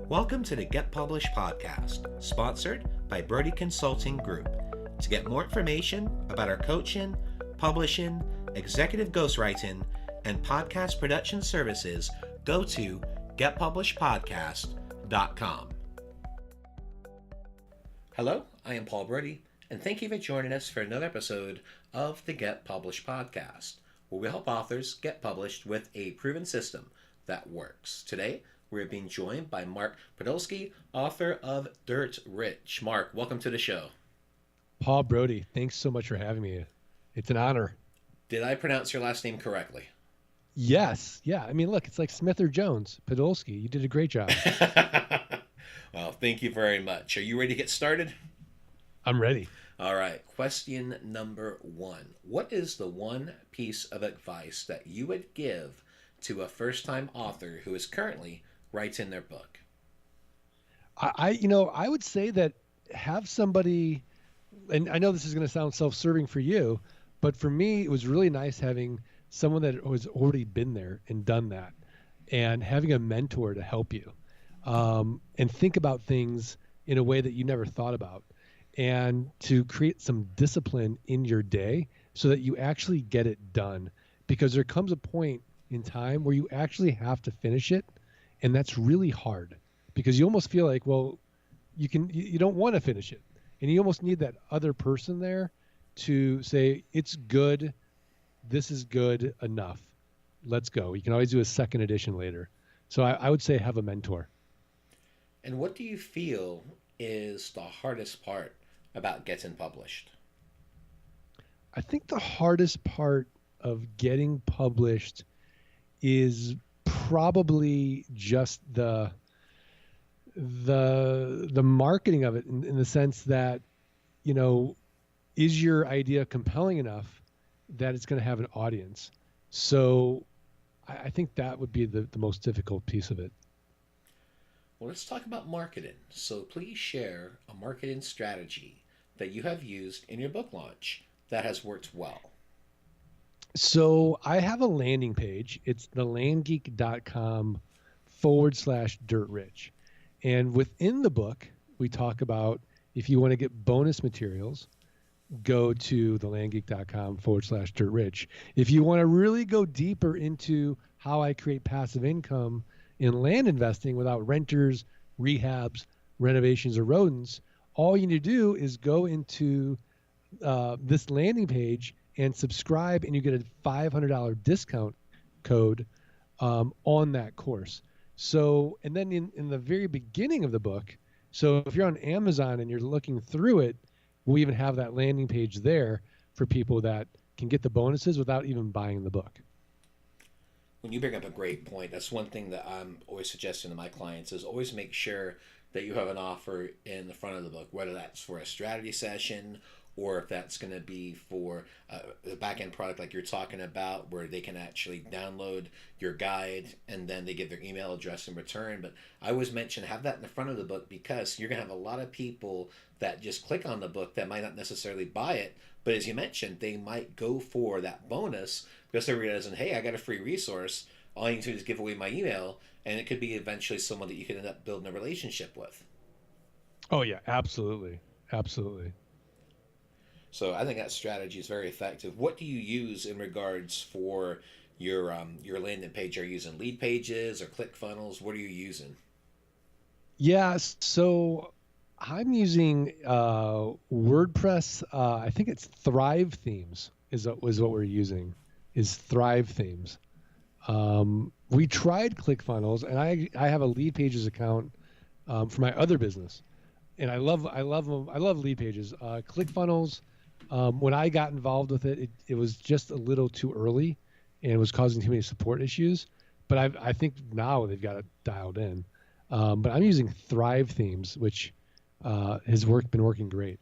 Welcome to the Get Published podcast, sponsored by Brodie Consulting Group. To get more information about our coaching, publishing, executive ghostwriting, and podcast production services, go to getpublishedpodcast.com. Hello, I am Paul Brodie, and thank you for joining us for another episode of the Get Published podcast, where we help authors get published with a proven system that works. Today, we're being joined by Mark Podolsky, author of Dirt Rich. Mark, welcome to the show. Paul Brodie, thanks so much for having me. It's an honor. Did I pronounce your last name correctly? Yes. Yeah. I mean, look, it's like Smith or Jones. Podolsky, you did a great job. Well, thank you very much. Are you ready to get started? I'm ready. All right. Question number 1. What is the one piece of advice that you would give to a first-time author who is currently writing their book? I would say that have somebody, and I know this is going to sound self-serving for you, but for me, it was really nice having someone that has already been there and done that, and having a mentor to help you, and think about things in a way that you never thought about, and to create some discipline in your day so that you actually get it done. Because there comes a point in time where you actually have to finish it, and that's really hard because you almost feel like, well, you don't want to finish it, and you almost need that other person there to say, it's good, this is good enough, let's go. You can always do a second edition later. So I would say have a mentor. And what do you feel is the hardest part about getting published? I think the hardest part of getting published is probably just the marketing of it, in the sense that, is your idea compelling enough that it's going to have an audience? So I think that would be the most difficult piece of it. Well, let's talk about marketing. So please share a marketing strategy that you have used in your book launch that has worked well. So I have a landing page. It's thelandgeek.com/dirtrich. And within the book, we talk about, if you want to get bonus materials, go to thelandgeek.com/dirtrich. If you want to really go deeper into how I create passive income in land investing without renters, rehabs, renovations, or rodents, all you need to do is go into this landing page and subscribe, and you get a $500 discount code on that course. So, and then in the very beginning of the book, so if you're on Amazon and you're looking through it, we'll even have that landing page there for people that can get the bonuses without even buying the book. When you bring up a great point, that's one thing that I'm always suggesting to my clients, is always make sure that you have an offer in the front of the book, whether that's for a strategy session or if that's going to be for the back-end product like you're talking about, where they can actually download your guide and then they give their email address in return. But I always mention, have that in the front of the book, because you're going to have a lot of people that just click on the book that might not necessarily buy it. But as you mentioned, they might go for that bonus because they're realizing, hey, I got a free resource. All I need to do is give away my email, and it could be eventually someone that you could end up building a relationship with. Oh, yeah, absolutely. Absolutely. So I think that strategy is very effective. What do you use in regards for your landing page? Are you using lead pages or ClickFunnels? What are you using? Yeah, so I'm using WordPress. I think it's Thrive Themes is what we're using, is Thrive Themes. We tried ClickFunnels, and I have a lead pages account for my other business, and I love them. I love lead pages. ClickFunnels. When I got involved with it, it was just a little too early, and it was causing too many support issues. But I think now they've got it dialed in. But I'm using Thrive Themes, which has been working great.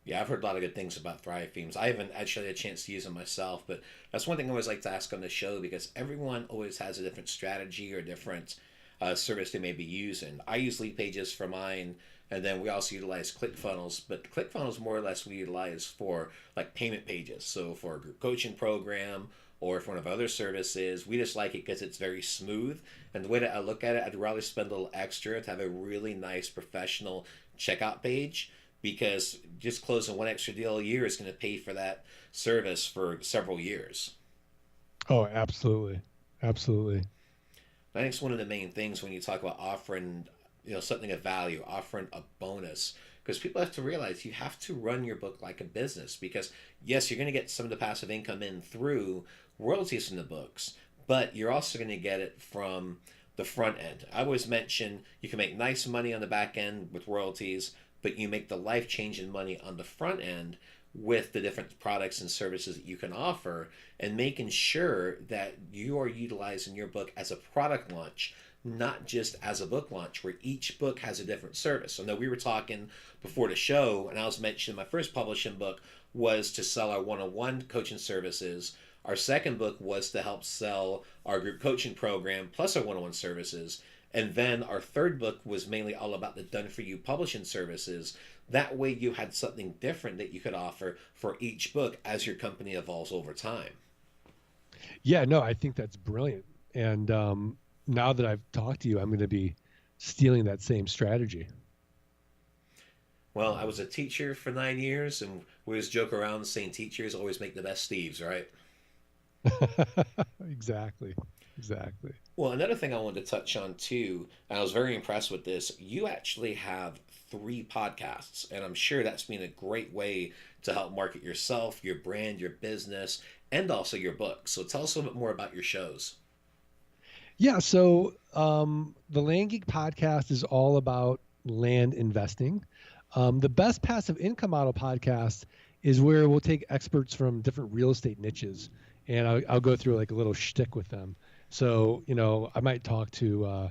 Yeah, I've heard a lot of good things about Thrive Themes. I haven't actually had a chance to use them myself, but that's one thing I always like to ask on the show, because everyone always has a different strategy or different service they may be using. I use lead pages for mine, and then we also utilize ClickFunnels, but ClickFunnels more or less we utilize for like payment pages. So for a group coaching program or if one of our other services, we just like it because it's very smooth. And the way that I look at it, I'd rather spend a little extra to have a really nice professional checkout page, because just closing one extra deal a year is going to pay for that service for several years. Oh, absolutely. Absolutely. I think it's one of the main things when you talk about offering, something of value, offering a bonus, because people have to realize you have to run your book like a business. Because yes, you're going to get some of the passive income in through royalties from the books, but you're also going to get it from the front end. I always mention you can make nice money on the back end with royalties, but you make the life changing money on the front end with the different products and services that you can offer, and making sure that you are utilizing your book as a product launch, not just as a book launch where each book has a different service. So, I know we were talking before the show, and I was mentioning my first publishing book was to sell our one-on-one coaching services. Our second book was to help sell our group coaching program plus our one-on-one services. And then our third book was mainly all about the done for you publishing services. That way you had something different that you could offer for each book as your company evolves over time. Yeah, no, I think that's brilliant. And now that I've talked to you, I'm going to be stealing that same strategy. Well, I was a teacher for 9 years, and we always joke around saying teachers always make the best thieves, right? Exactly. Exactly. Well, another thing I wanted to touch on too, and I was very impressed with this, you actually have three podcasts, and I'm sure that's been a great way to help market yourself, your brand, your business, and also your book. So tell us a little bit more about your shows. Yeah. So the Land Geek podcast is all about land investing. The Best Passive Income Model podcast is where we'll take experts from different real estate niches, and I'll go through like a little shtick with them. So, I might talk to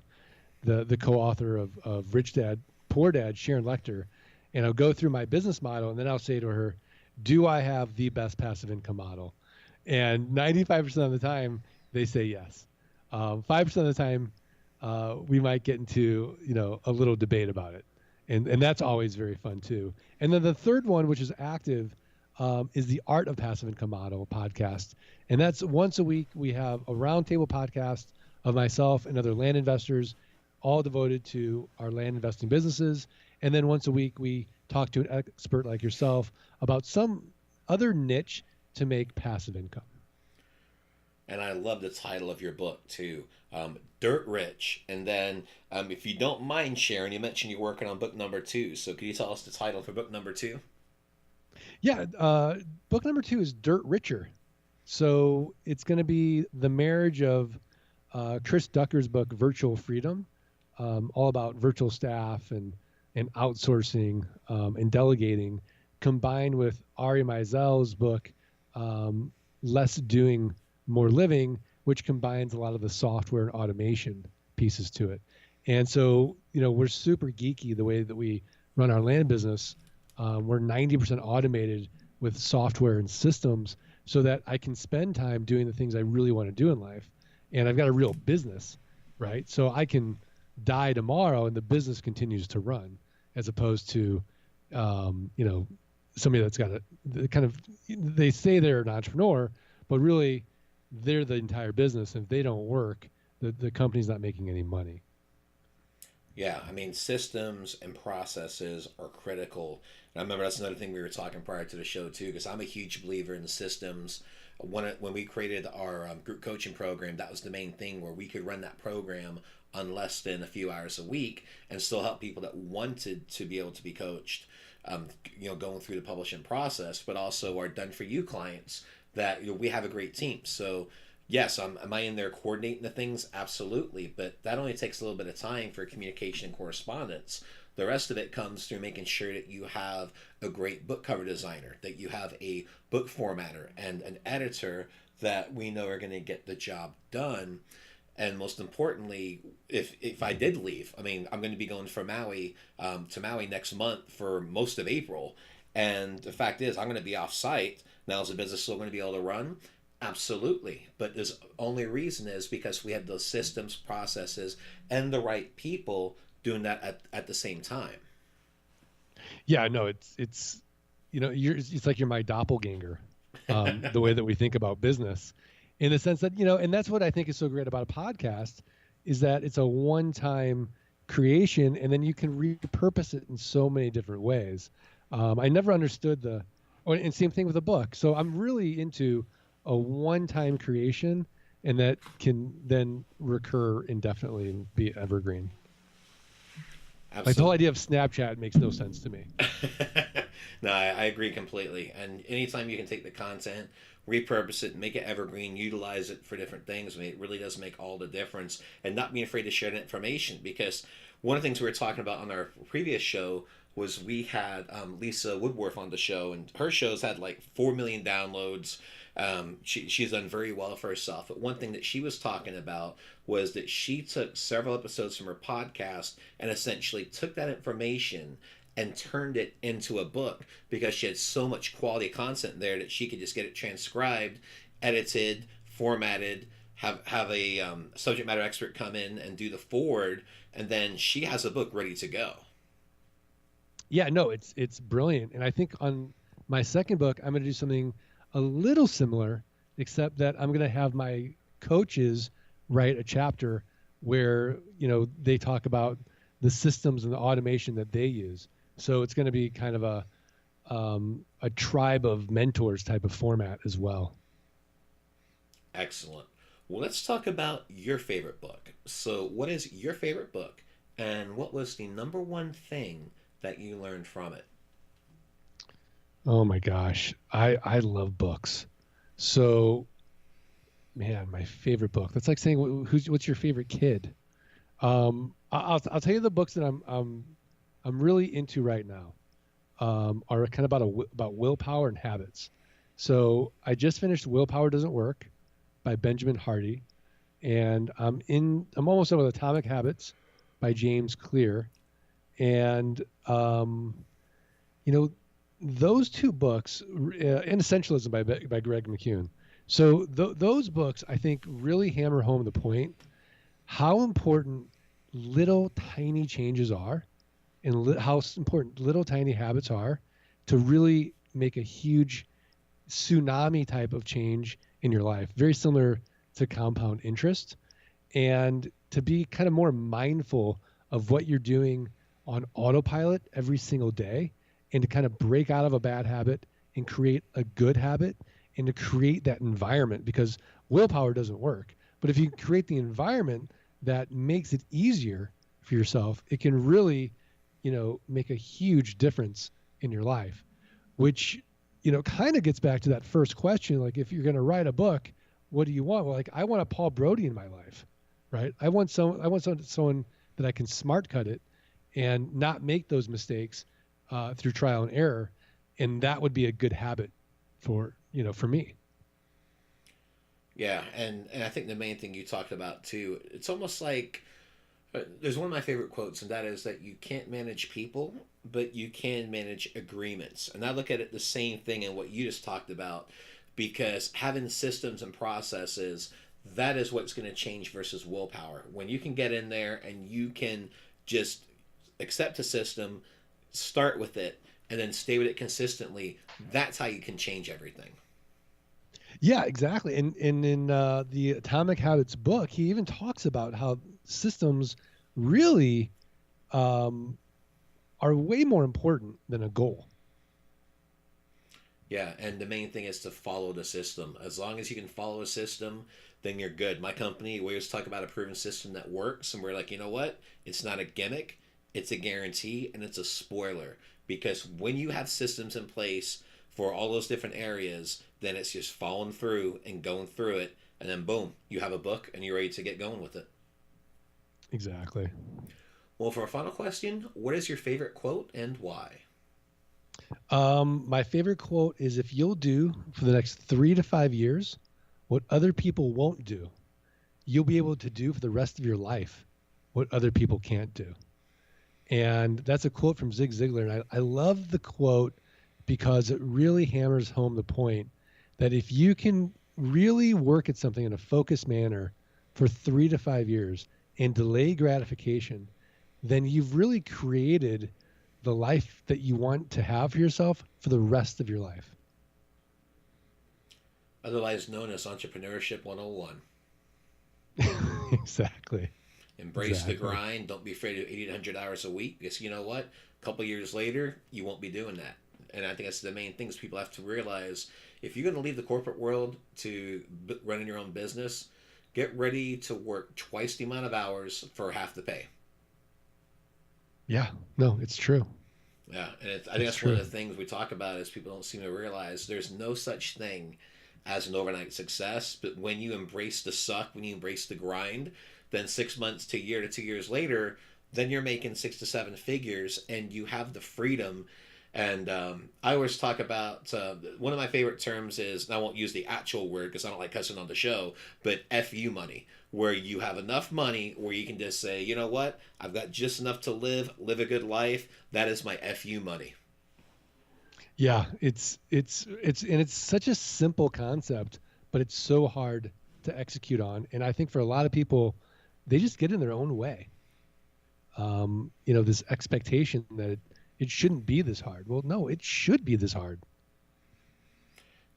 the co-author of Rich Dad, Poor Dad, Sharon Lechter, and I'll go through my business model, and then I'll say to her, do I have the best passive income model? And 95% of the time, they say yes. 5% of the time, we might get into, a little debate about it. And that's always very fun too. And then the third one, which is active, is the Art of Passive Income Model podcast. And that's once a week. We have a roundtable podcast of myself and other land investors, all devoted to our land investing businesses. And then once a week, we talk to an expert like yourself about some other niche to make passive income. And I love the title of your book too, Dirt Rich. And then, if you don't mind sharing, you mentioned you're working on book number two. So could you tell us the title for book number two? Yeah, book number two is Dirt Richer. So it's going to be the marriage of Chris Ducker's book, Virtual Freedom, all about virtual staff and outsourcing and delegating, combined with Ari Meisel's book, Less Doing, More Living, which combines a lot of the software and automation pieces to it. And so, we're super geeky the way that we run our land business. We're 90% automated with software and systems so that I can spend time doing the things I really want to do in life. And I've got a real business, right? So I can die tomorrow and the business continues to run, as opposed to, somebody that's got a kind of, they say they're an entrepreneur, but really they're the entire business. And if they don't work, the company's not making any money. Yeah, I mean, systems and processes are critical. And I remember that's another thing we were talking prior to the show too, because I'm a huge believer in the systems. When we created our group coaching program, that was the main thing, where we could run that program on less than a few hours a week and still help people that wanted to be able to be coached, going through the publishing process, but also our done for you clients that we have a great team. So yes, am I in there coordinating the things? Absolutely. But that only takes a little bit of time for communication and correspondence. The rest of it comes through making sure that you have a great book cover designer, that you have a book formatter and an editor that we know are going to get the job done. And most importantly, if I did leave, I mean, I'm going to be going from Maui to Maui next month for most of April. And the fact is, I'm going to be off site. Now, is the business still going to be able to run? Absolutely. But the only reason is because we have those systems, processes, and the right people doing that at the same time. Yeah, no, it's it's like you're my doppelganger, the way that we think about business. in the sense that, and that's what I think is so great about a podcast is that it's a one-time creation and then you can repurpose it in so many different ways. I never understood and same thing with a book. So I'm really into a one-time creation and that can then recur indefinitely and be evergreen. Like the whole Absolutely. idea of Snapchat makes no sense to me. No, I agree completely. And anytime you can take the content, repurpose it, make it evergreen, utilize it for different things, I mean, it really does make all the difference. And not being afraid to share the information, because one of the things we were talking about on our previous show was we had Lisa Woodworth on the show, and her shows had like 4 million downloads. She's done very well for herself. But one thing that she was talking about was that she took several episodes from her podcast and essentially took that information and turned it into a book because she had so much quality content there that she could just get it transcribed, edited, formatted, have a subject matter expert come in and do the forward, and then she has a book ready to go. Yeah, no, it's brilliant. And I think on my second book, I'm going to do something a little similar, except that I'm going to have my coaches write a chapter where, they talk about the systems and the automation that they use. So it's going to be kind of a tribe of mentors type of format as well. Excellent. Well, let's talk about your favorite book. So, what is your favorite book, and what was the number one thing that you learned from it? Oh my gosh, I love books. So, man, my favorite book. That's like saying what's your favorite kid? I'll tell you the books that I'm really into right now. Are kind of about willpower and habits. So I just finished Willpower Doesn't Work by Benjamin Hardy, and I'm almost done with Atomic Habits by James Clear, and you know those two books, and Essentialism by Greg McKeown. So those books I think really hammer home the point how important little tiny changes are and how important little tiny habits are to really make a huge tsunami type of change in your life, very similar to compound interest, and to be kind of more mindful of what you're doing on autopilot every single day, and to kind of break out of a bad habit and create a good habit, and to create that environment, because willpower doesn't work. But if you create the environment that makes it easier for yourself, it can really, make a huge difference in your life, which, kind of gets back to that first question. Like, if you're going to write a book, what do you want? Well, like, I want a Paul Brodie in my life, right? I want someone that I can smart cut it and not make those mistakes through trial and error. And that would be a good habit for me. Yeah, and I think the main thing you talked about too, it's almost like there's one of my favorite quotes, and that is that you can't manage people, but you can manage agreements. And I look at it the same thing in what you just talked about, because having systems and processes, that is what's going to change versus willpower. When you can get in there and you can just accept a system, start with it, and then stay with it consistently, that's how you can change everything. Yeah, exactly. And in the Atomic Habits book, he even talks about how systems really are way more important than a goal. Yeah, and the main thing is to follow the system. As long as you can follow a system, then you're good. My company, we always talk about a proven system that works, and we're like, you know what? It's not a gimmick, it's a guarantee, and it's a spoiler. Because when you have systems in place for all those different areas, then it's just following through and going through it, and then boom, you have a book and you're ready to get going with it. Exactly. Well, for our final question, what is your favorite quote and why? My favorite quote is, if you'll do for the next 3 to 5 years what other people won't do, you'll be able to do for the rest of your life what other people can't do. And that's a quote from Zig Ziglar. And I love the quote because it really hammers home the point that if you can really work at something in a focused manner for 3 to 5 years and delay gratification, then you've really created the life that you want to have for yourself for the rest of your life. otherwise known as Entrepreneurship 101. Exactly. Embrace the grind. Don't be afraid of 800 hours a week, because you know what? A couple years later, you won't be doing that. And I think that's the main things people have to realize. If you're going to leave the corporate world to running your own business, get ready to work twice the amount of hours for half the pay. Yeah, no, it's true. Yeah, and I think that's one of the things we talk about is people don't seem to realize there's no such thing as an overnight success. But when you embrace the suck, when you embrace the grind, then 6 months to a year to 2 years later, then you're making 6 to 7 figures, and you have the freedom. And I always talk about one of my favorite terms is, and I won't use the actual word because I don't like cussing on the show, but FU money, where you have enough money where you can just say, you know what, I've got just enough to live a good life. That is my FU money. Yeah, it's such a simple concept, but it's so hard to execute on. And I think for a lot of people, they just get in their own way. This expectation that it shouldn't be this hard. Well, no, it should be this hard.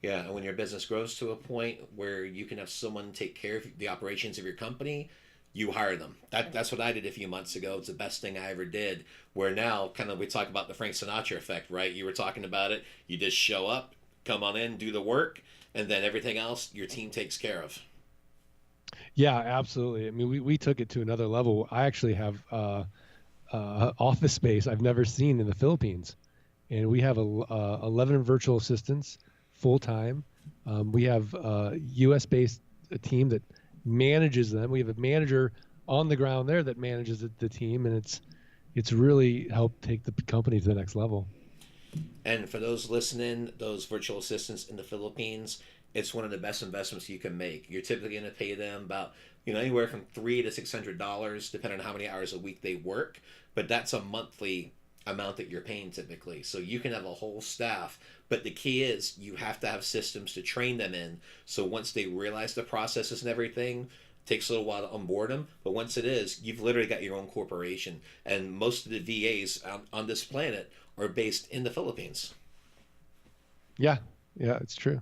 Yeah, and when your business grows to a point where you can have someone take care of the operations of your company, you hire them. That's what I did a few months ago. It's the best thing I ever did. Where now, kind of, we talk about the Frank Sinatra effect, right? You were talking about it. You just show up, come on in, do the work, and then everything else your team takes care of. Yeah, absolutely. I mean, we took it to another level. I actually have office space I've never seen in the Philippines, and we have 11 virtual assistants full time. We have a U.S. based team that manages them. We have a manager on the ground there that manages the team, and it's really helped take the company to the next level. And for those listening, those virtual assistants in the Philippines, it's one of the best investments you can make. You're typically going to pay them about anywhere from $300 to $600, depending on how many hours a week they work. But that's a monthly amount that you're paying typically. So you can have a whole staff. But the key is you have to have systems to train them in. So once they realize the processes and everything, it takes a little while to onboard them. But once it is, you've literally got your own corporation. And most of the VAs on this planet are based in the Philippines. Yeah, it's true.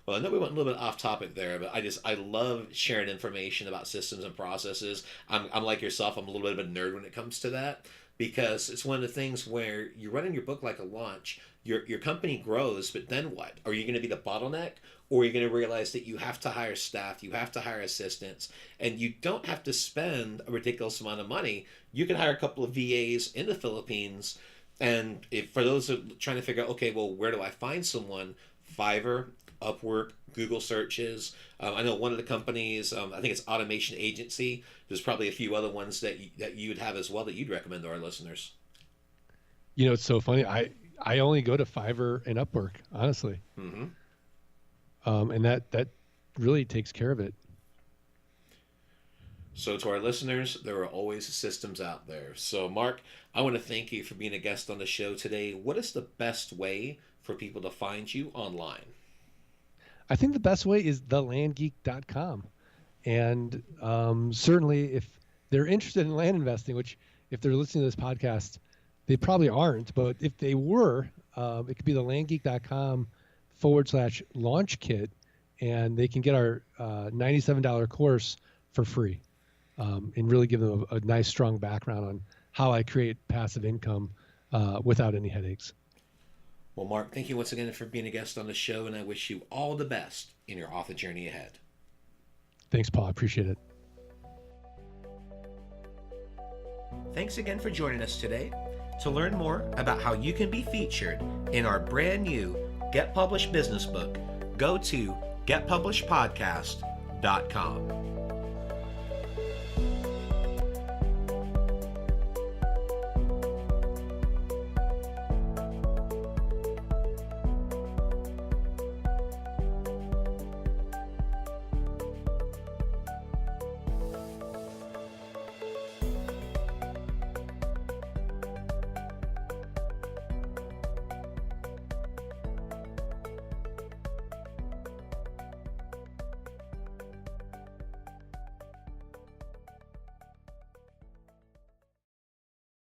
Well, I know we went a little bit off topic there, but I love sharing information about systems and processes. I'm like yourself. I'm a little bit of a nerd when it comes to that, because it's one of the things where you're running your book like a launch. Your company grows, but then what? Are you going to be the bottleneck, or are you going to realize that you have to hire staff, you have to hire assistants, and you don't have to spend a ridiculous amount of money? You can hire a couple of VAs in the Philippines, and for those who are trying to figure out, okay, well, where do I find someone? Fiverr, Upwork, Google searches. I know one of the companies, I think it's Automation Agency. There's probably a few other ones that you would have as well that you'd recommend to our listeners. It's so funny. I only go to Fiverr and Upwork, honestly. Mm-hmm. And that really takes care of it. So to our listeners, there are always systems out there. So Mark, I want to thank you for being a guest on the show today. What is the best way for people to find you online? I think the best way is thelandgeek.com. And certainly if they're interested in land investing, which if they're listening to this podcast, they probably aren't, but if they were, it could be thelandgeek.com/launch kit, and they can get our $97 course for free, and really give them a nice, strong background on how I create passive income without any headaches. Well, Mark, thank you once again for being a guest on the show, and I wish you all the best in your author journey ahead. Thanks, Paul. I appreciate it. Thanks again for joining us today. To learn more about how you can be featured in our brand new Get Published business book, go to getpublishedpodcast.com.